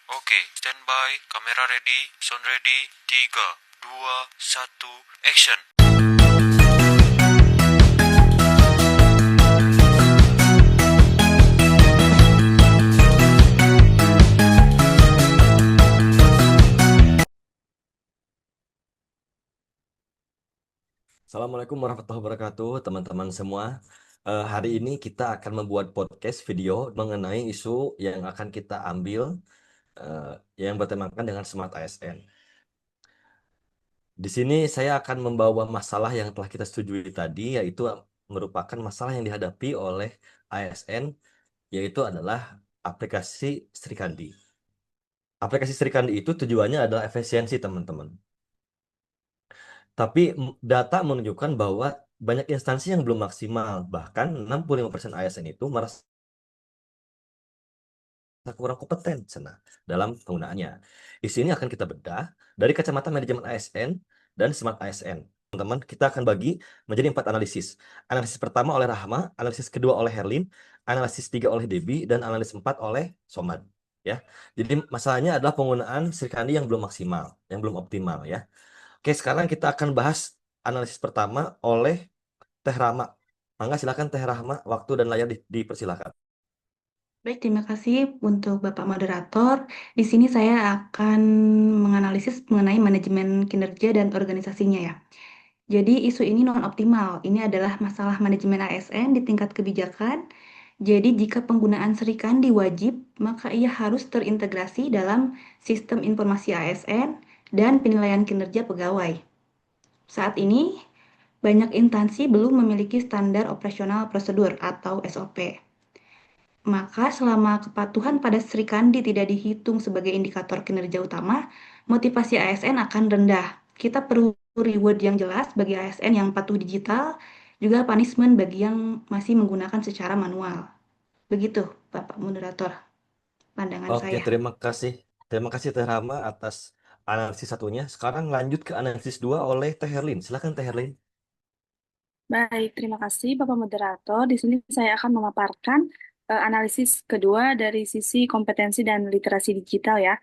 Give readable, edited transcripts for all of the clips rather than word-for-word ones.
Oke, standby, kamera ready, sound ready, 3, 2, 1, action. Assalamualaikum warahmatullahi wabarakatuh, teman-teman semua. Hari ini kita akan membuat podcast video mengenai isu yang akan kita ambil, eh, yang bertemakan dengan Smart ASN. Di sini saya akan membawa masalah yang telah kita setujui tadi, yaitu merupakan masalah yang dihadapi oleh ASN, yaitu adalah aplikasi Srikandi. Aplikasi Srikandi itu tujuannya adalah efisiensi, teman-teman. Tapi data menunjukkan bahwa banyak instansi yang belum maksimal. Bahkan 65% ASN itu merasa kurang kompeten dalam penggunaannya. Di sini akan kita bedah dari kacamata manajemen ASN dan Smart ASN. Teman-teman, kita akan bagi menjadi 4 analisis. Analisis pertama oleh Rahma, analisis kedua oleh Herlin, analisis 3 oleh Debbie, dan analisis 4 oleh Somad. Ya, jadi masalahnya adalah penggunaan Srikandi yang belum maksimal, yang belum optimal ya. Oke, sekarang kita akan bahas analisis pertama oleh Teh Rama. Mangga silakan Teh Rahma, waktu dan layar dipersilakan. Baik, terima kasih untuk Bapak Moderator. Di sini saya akan menganalisis mengenai manajemen kinerja dan organisasinya ya. Jadi isu ini non optimal. Ini adalah masalah manajemen ASN di tingkat kebijakan. Jadi jika penggunaan Serikandi wajib, maka ia harus terintegrasi dalam sistem informasi ASN dan penilaian kinerja pegawai. Saat ini, banyak instansi belum memiliki standar operasional prosedur atau SOP. Maka selama kepatuhan pada Serikandi tidak dihitung sebagai indikator kinerja utama, motivasi ASN akan rendah. Kita perlu reward yang jelas bagi ASN yang patuh digital, juga punishment bagi yang masih menggunakan secara manual. Begitu, Bapak Moderator, pandangan Oke, saya. terima kasih. Terima kasih Teh Rama atas analisis satunya. Sekarang lanjut ke analisis dua oleh Teh Herlin. Silakan Teh Herlin. Baik, terima kasih Bapak Moderator. Di sini saya akan memaparkan analisis kedua dari sisi kompetensi dan literasi digital ya.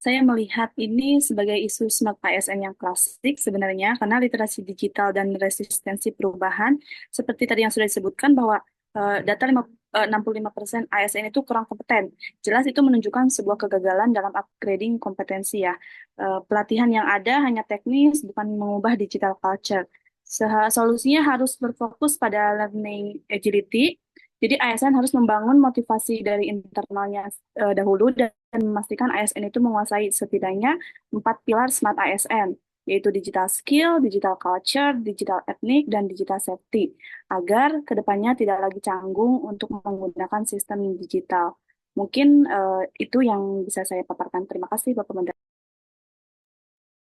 Saya melihat ini sebagai isu smart ASN yang klasik sebenarnya karena literasi digital dan resistensi perubahan seperti tadi yang sudah disebutkan bahwa data 65% ASN itu kurang kompeten. Jelas itu menunjukkan sebuah kegagalan dalam upgrading kompetensi ya. Pelatihan yang ada hanya teknis, bukan mengubah digital culture. Solusinya harus berfokus pada learning agility. Jadi ASN harus membangun motivasi dari internalnya dahulu dan memastikan ASN itu menguasai setidaknya 4 pilar Smart ASN, yaitu digital skill, digital culture, digital ethnic, dan digital safety, agar kedepannya tidak lagi canggung untuk menggunakan sistem digital. Mungkin itu yang bisa saya paparkan. Terima kasih, Bapak Menteri.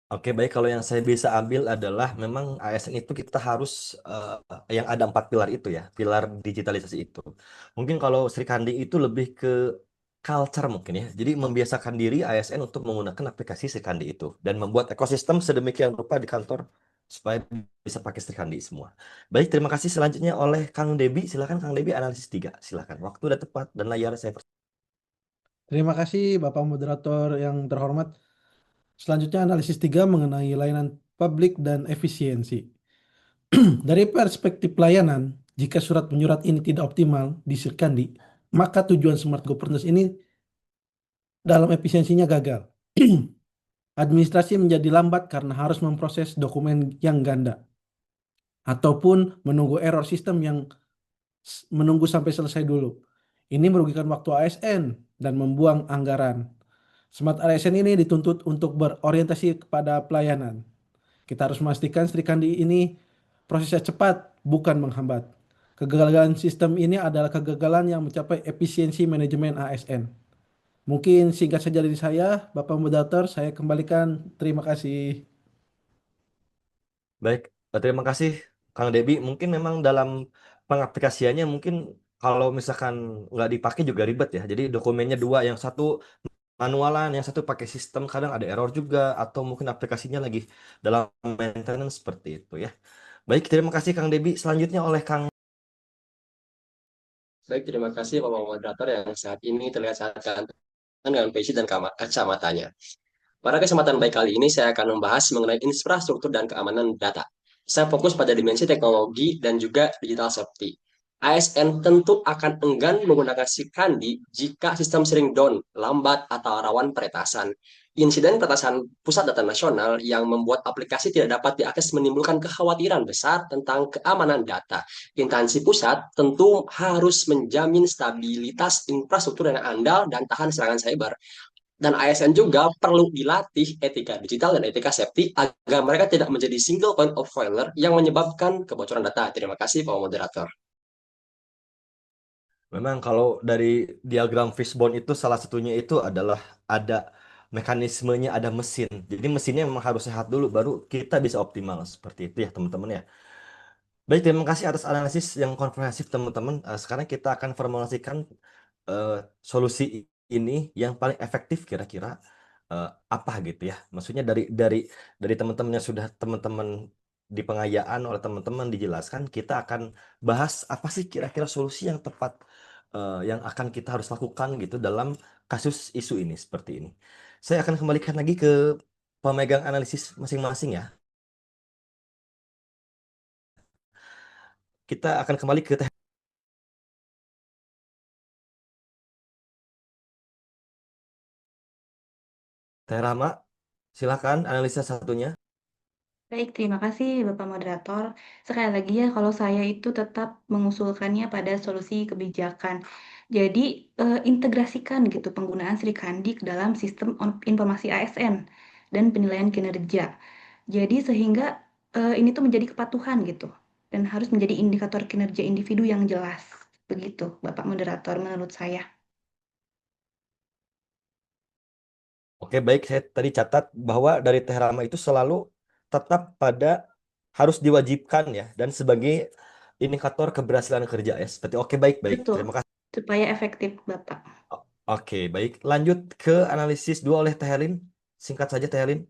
Oke, baik. Kalau yang saya bisa ambil adalah memang ASN itu kita harus yang ada 4 pilar itu ya, pilar digitalisasi itu. Mungkin kalau Sri Kandi itu lebih ke culture mungkin ya. Jadi membiasakan diri ASN untuk menggunakan aplikasi Sri Kandi itu dan membuat ekosistem sedemikian rupa di kantor supaya bisa pakai Sri Kandi semua. Baik, terima kasih selanjutnya oleh Kang Debi. Silakan Kang Debi analisis 3. Silakan. Waktu udah tepat dan layar saya. Terima kasih Bapak Moderator yang terhormat. Selanjutnya analisis 3 mengenai layanan publik dan efisiensi. Dari perspektif pelayanan, jika surat menyurat ini tidak optimal disirkan maka tujuan smart governance ini dalam efisiensinya gagal. Administrasi menjadi lambat karena harus memproses dokumen yang ganda ataupun menunggu error sistem yang menunggu sampai selesai dulu. Ini merugikan waktu ASN dan membuang anggaran. Smart ASN ini dituntut untuk berorientasi kepada pelayanan. Kita harus memastikan Sri Kandi ini prosesnya cepat, bukan menghambat. Kegagalan sistem ini adalah kegagalan yang mencapai efisiensi manajemen ASN. Mungkin singkat saja dari saya, Bapak Moderator, saya kembalikan. Terima kasih. Baik, terima kasih Kang Debi. Mungkin memang dalam pengaplikasiannya mungkin kalau misalkan nggak dipakai juga ribet ya. Jadi dokumennya dua, yang satu manualan, yang satu pakai sistem, kadang ada error juga, atau mungkin aplikasinya lagi dalam maintenance seperti itu ya. Baik, terima kasih Kang Debi. Selanjutnya oleh Kang. Baik, terima kasih Bapak Moderator yang saat ini terlihat sangat ganteng dengan visi dan kacamatanya. Pada kesempatan baik kali ini, saya akan membahas mengenai infrastruktur dan keamanan data. Saya fokus pada dimensi teknologi dan juga digital safety. ASN tentu akan enggan menggunakan Sikandi jika sistem sering down, lambat, atau rawan peretasan. Insiden peretasan pusat data nasional yang membuat aplikasi tidak dapat diakses menimbulkan kekhawatiran besar tentang keamanan data. Instansi pusat tentu harus menjamin stabilitas infrastruktur yang andal dan tahan serangan cyber. Dan ASN juga perlu dilatih etika digital dan etika safety agar mereka tidak menjadi single point of failure yang menyebabkan kebocoran data. Terima kasih, Pak Moderator. Memang kalau dari diagram fishbone itu salah satunya itu adalah ada mekanismenya, ada mesin. Jadi mesinnya memang harus sehat dulu baru kita bisa optimal seperti itu ya teman-teman ya. Baik, terima kasih atas analisis yang komprehensif teman-teman. Sekarang kita akan formulasikan solusi ini yang paling efektif kira-kira apa gitu ya. Maksudnya dari teman-teman yang sudah teman-teman di pengayaan oleh teman-teman dijelaskan, kita akan bahas apa sih kira-kira solusi yang tepat yang akan kita harus lakukan gitu dalam kasus isu ini seperti ini. Saya akan kembalikan lagi ke pemegang analisis masing-masing ya. Kita akan kembali ke Teh Rahma, silakan analisa satunya. Baik, terima kasih Bapak Moderator. Sekali lagi ya, kalau saya itu tetap mengusulkannya pada solusi kebijakan. Jadi, integrasikan gitu penggunaan Sri Kandi ke dalam sistem informasi ASN dan penilaian kinerja. Jadi sehingga ini tuh menjadi kepatuhan gitu dan harus menjadi indikator kinerja individu yang jelas. Begitu, Bapak Moderator, menurut saya. Oke, baik. Saya tadi catat bahwa dari Teh Rama itu selalu tetap pada harus diwajibkan ya dan sebagai indikator keberhasilan kerja ya. Seperti oke, baik. Betul, Terima kasih. supaya efektif, Bapak. Oke, baik. Lanjut ke analisis 2 oleh Teh Helin. Singkat saja Teh Helin.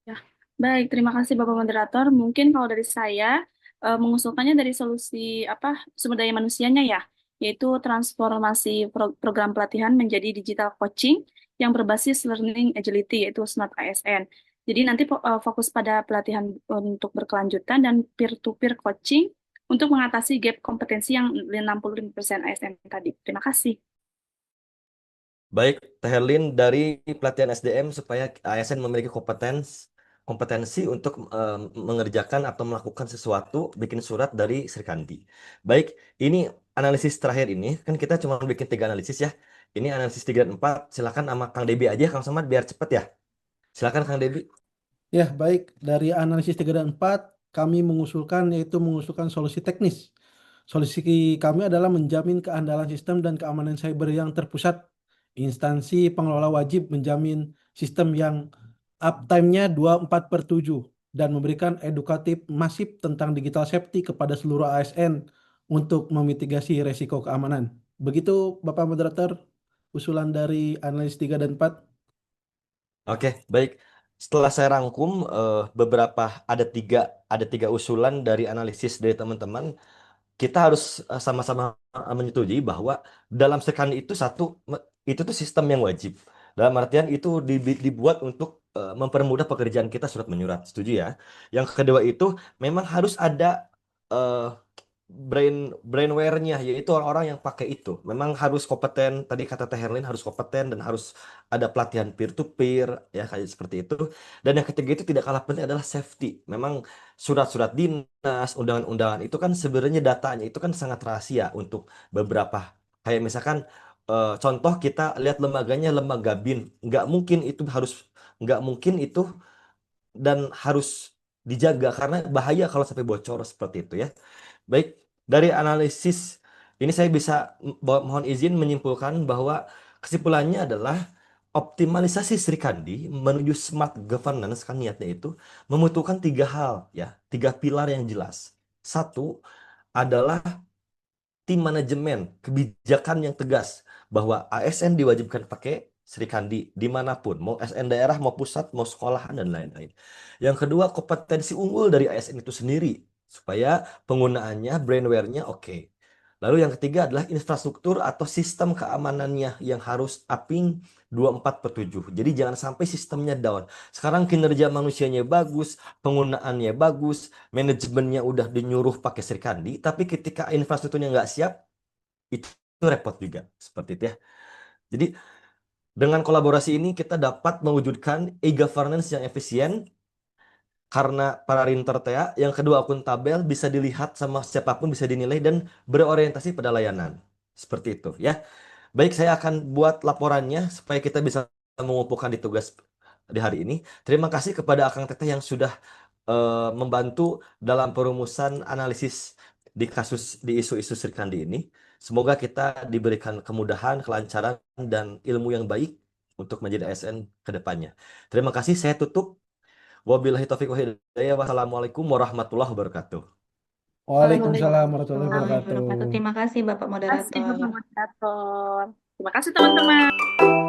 Ya, baik, terima kasih Bapak Moderator. Mungkin kalau dari saya mengusulkannya dari solusi apa sumber daya manusianya ya, yaitu transformasi program pelatihan menjadi digital coaching yang berbasis learning agility yaitu SMART ASN. Jadi nanti fokus pada pelatihan untuk berkelanjutan dan peer-to-peer coaching untuk mengatasi gap kompetensi yang 65% ASN tadi. Terima kasih. Baik, Teh Helin dari pelatihan SDM supaya ASN memiliki kompetensi untuk mengerjakan atau melakukan sesuatu, bikin surat dari Srikandi. Baik, ini analisis terakhir ini, kan kita cuma bikin 3 analisis ya. Ini analisis 3 dan 4, silakan sama Kang Debi aja, Kang Somad, biar cepet ya. Silakan Kang Debi. Ya, baik. Dari analisis 3 dan 4, kami mengusulkan solusi teknis. Solusi kami adalah menjamin keandalan sistem dan keamanan cyber yang terpusat. Instansi pengelola wajib menjamin sistem yang uptime-nya 24/7 dan memberikan edukatif masif tentang digital safety kepada seluruh ASN untuk memitigasi resiko keamanan. Begitu Bapak Moderator, usulan dari analisis 3 dan 4. Oke, baik. Setelah saya rangkum ada tiga usulan dari analisis dari teman-teman, kita harus sama-sama menyetujui bahwa dalam sekali itu itu tuh sistem yang wajib. Dalam artian itu dibuat untuk mempermudah pekerjaan kita surat menyurat. Setuju ya? Yang kedua itu memang harus ada eh, brainware-nya, yaitu orang-orang yang pakai itu. Memang harus kompeten, tadi kata Teh Herlin harus kompeten dan harus ada pelatihan peer to peer ya kayak seperti itu. Dan yang ketiga itu tidak kalah penting adalah safety. Memang surat-surat dinas, undangan-undangan itu kan sebenarnya datanya itu kan sangat rahasia untuk beberapa. Kayak misalkan contoh kita lihat lembaganya lembaga BIN, nggak mungkin itu dan harus dijaga karena bahaya kalau sampai bocor seperti itu ya. Baik, dari analisis ini saya bisa mohon izin menyimpulkan bahwa kesimpulannya adalah optimalisasi Srikandi menuju smart governance kan niatnya itu membutuhkan 3 hal ya, 3 pilar yang jelas. Satu adalah tim manajemen, kebijakan yang tegas bahwa ASN diwajibkan pakai Srikandi dimanapun, mau ASN daerah, mau pusat, mau sekolahan, dan lain-lain. Yang kedua, kompetensi unggul dari ASN itu sendiri, supaya penggunaannya, brainware-nya oke. Lalu yang ketiga adalah infrastruktur atau sistem keamanannya yang harus upping 24/7. Jadi jangan sampai sistemnya down. Sekarang kinerja manusianya bagus, penggunaannya bagus, manajemennya udah dinyuruh pakai Srikandi, tapi ketika infrastrukturnya nggak siap, itu repot juga. Seperti itu ya. Jadi dengan kolaborasi ini kita dapat mewujudkan e-governance yang efisien karena para rinter TA, yang kedua akuntabel, bisa dilihat sama siapapun, bisa dinilai dan berorientasi pada layanan. Seperti itu ya. Baik, saya akan buat laporannya supaya kita bisa mengumpulkan di tugas di hari ini. Terima kasih kepada Akang Teteh yang sudah membantu dalam perumusan analisis di isu-isu Srikandi ini. Semoga kita diberikan kemudahan, kelancaran, dan ilmu yang baik untuk menjadi ASN ke depannya. Terima kasih, saya tutup. Wabillahi taufiq wal hidayah. Wassalamualaikum warahmatullahi wabarakatuh. Waalaikumsalam warahmatullahi Waalaikumsalam wabarakatuh. warahmatullahi wabarakatuh. Terima kasih Bapak Terima kasih, Bapak Moderator. Moderator. Terima kasih, teman-teman.